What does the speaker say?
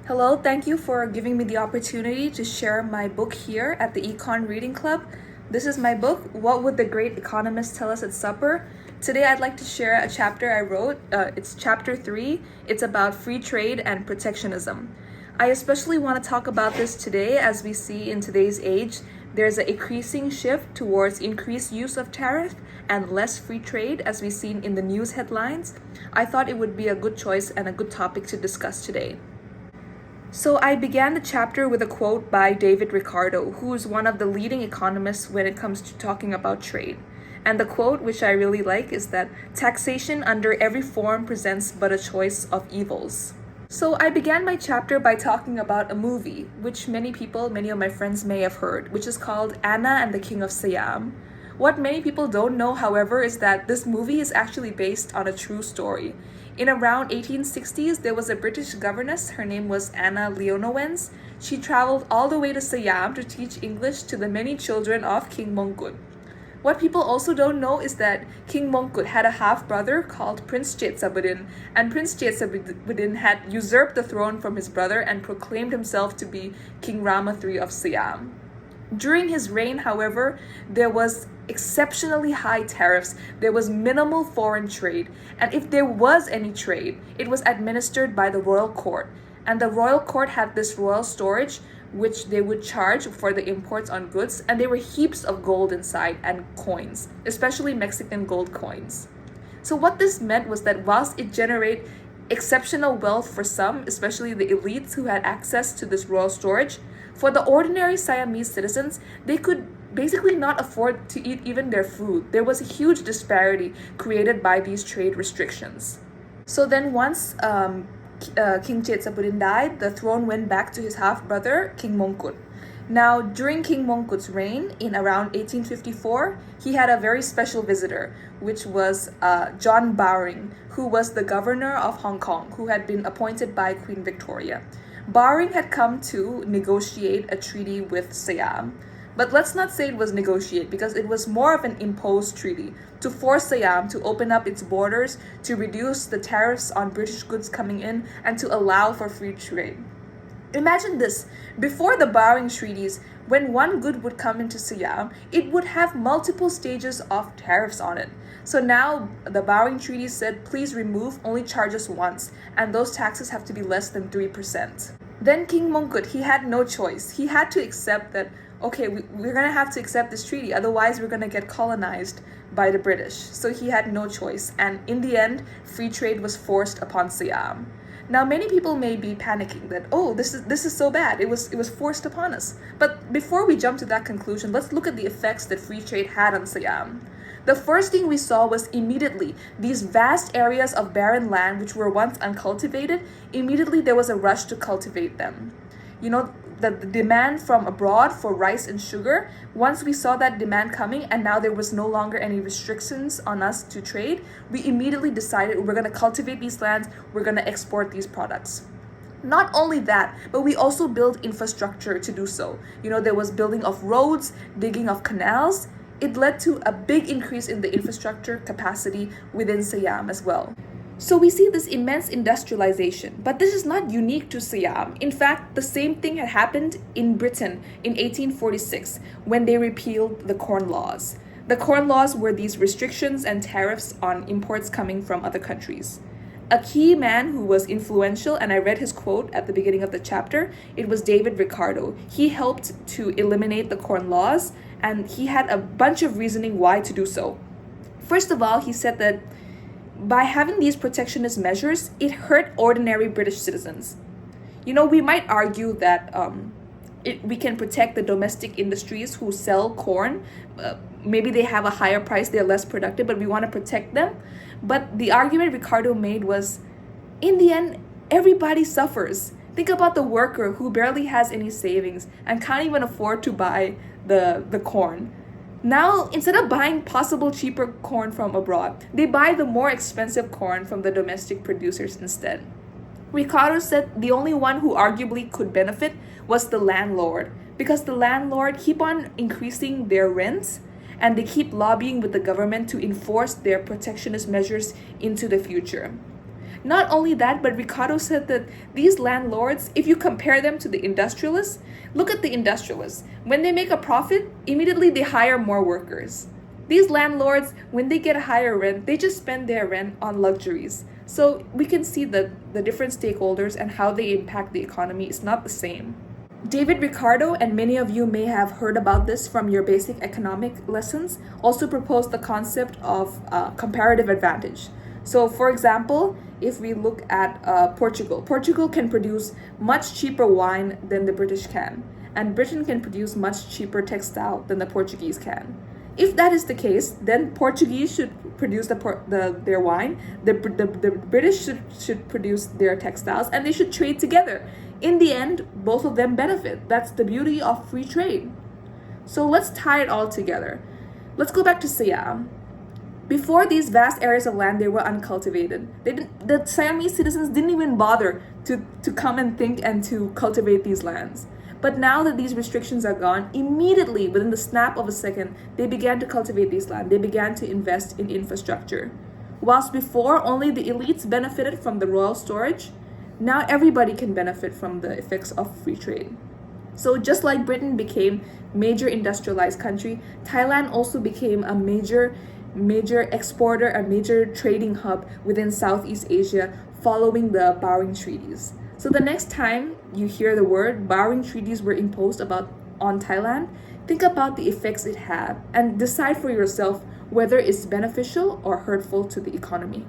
Hello, thank you for giving me the opportunity to share my book here at the Econ Reading Club. This is my book, What Would the Great Economist Tell Us at Supper? Today I'd like to share a chapter I wrote. It's chapter 3. It's about free trade and protectionism. I especially want to talk about this today as we see in today's age, there's an increasing shift towards increased use of tariff and less free trade as we've seen in the news headlines. I thought it would be a good choice and a good topic to discuss today. So I began the chapter with a quote by David Ricardo, who is one of the leading economists when it comes to talking about trade. And the quote, which I really like, is that taxation under every form presents but a choice of evils. So I began my chapter by talking about a movie, which many of my friends may have heard, which is called Anna and the King of Siam. What many people don't know, however, is that this movie is actually based on a true story. In around 1860s, there was a British governess. Her name was Anna Leonowens. She traveled all the way to Siam to teach English to the many children of King Mongkut. What people also don't know is that King Mongkut had a half-brother called Prince Jetsabuddin, and Prince Jetsabuddin had usurped the throne from his brother and proclaimed himself to be King Rama III of Siam. During his reign, however, there was exceptionally high tariffs, there was minimal foreign trade, and if there was any trade, it was administered by the royal court. And the royal court had this royal storage, which they would charge for the imports on goods, and there were heaps of gold inside and coins, especially Mexican gold coins. So what this meant was that whilst it generated exceptional wealth for some, especially the elites who had access to this royal storage, for the ordinary Siamese citizens, they could basically not afford to eat even their food. There was a huge disparity created by these trade restrictions. So then once King Jetsabuddin died, the throne went back to his half-brother, King Mongkut. Now, during King Mongkut's reign in around 1854, he had a very special visitor, which was John Bowring, who was the governor of Hong Kong, who had been appointed by Queen Victoria. Bowring had come to negotiate a treaty with Siam. But let's not say it was negotiate, because it was more of an imposed treaty to force Siam to open up its borders, to reduce the tariffs on British goods coming in, and to allow for free trade. Imagine this, before the Bowring treaties, when one good would come into Siam, it would have multiple stages of tariffs on it. So now the Bowring Treaty said, please remove, only charge us once, and those taxes have to be less than 3%. Then King Mongkut, he had no choice. He had to accept that, okay, we're going to have to accept this treaty, otherwise we're going to get colonized by the British. So he had no choice, and in the end, free trade was forced upon Siam. Now, many people may be panicking that, oh, this is so bad. It was forced upon us. But before we jump to that conclusion, let's look at the effects that free trade had on Siam. The first thing we saw was immediately these vast areas of barren land which were once uncultivated, immediately there was a rush to cultivate them. You know, the demand from abroad for rice and sugar, once we saw that demand coming and now there was no longer any restrictions on us to trade, we immediately decided we're going to cultivate these lands, we're going to export these products. Not only that, but we also built infrastructure to do so. You know, there was building of roads, digging of canals. It led to a big increase in the infrastructure capacity within Siam as well. So we see this immense industrialization, but this is not unique to Siam. In fact, the same thing had happened in Britain in 1846 when they repealed the Corn Laws. The Corn Laws were these restrictions and tariffs on imports coming from other countries. A key man who was influential, and I read his quote at the beginning of the chapter, it was David Ricardo. He helped to eliminate the Corn Laws, and he had a bunch of reasoning why to do so. First of all, he said that by having these protectionist measures, it hurt ordinary British citizens. You know, we might argue that we can protect the domestic industries who sell corn. Maybe they have a higher price, they're less productive, but we want to protect them. But the argument Ricardo made was, in the end, everybody suffers. Think about the worker who barely has any savings and can't even afford to buy the corn. Now, instead of buying possible cheaper corn from abroad, they buy the more expensive corn from the domestic producers instead. Ricardo said the only one who arguably could benefit was the landlord, because the landlord keep on increasing their rents and they keep lobbying with the government to enforce their protectionist measures into the future. Not only that, but Ricardo said that these landlords, if you compare them to the industrialists, look at the industrialists. When they make a profit, immediately they hire more workers. These landlords, when they get a higher rent, they just spend their rent on luxuries. So we can see that the different stakeholders and how they impact the economy is not the same. David Ricardo, and many of you may have heard about this from your basic economic lessons, also proposed the concept of comparative advantage. So, for example, if we look at Portugal can produce much cheaper wine than the British can, and Britain can produce much cheaper textile than the Portuguese can. If that is the case, then Portuguese should produce their wine, the British should produce their textiles, and they should trade together. In the end, both of them benefit. That's the beauty of free trade. So let's tie it all together. Let's go back to Siam. Before these vast areas of land, they were uncultivated. The Siamese citizens didn't even bother to come and think and to cultivate these lands. But now that these restrictions are gone, immediately, within the snap of a second, they began to cultivate these land. They began to invest in infrastructure. Whilst before, only the elites benefited from the royal storage, now everybody can benefit from the effects of free trade. So just like Britain became major industrialized country, Thailand also became a major exporter, a major trading hub within Southeast Asia following the Bowring Treaties. So the next time you hear the word Bowring Treaties were imposed on Thailand, think about the effects it had and decide for yourself whether it's beneficial or hurtful to the economy.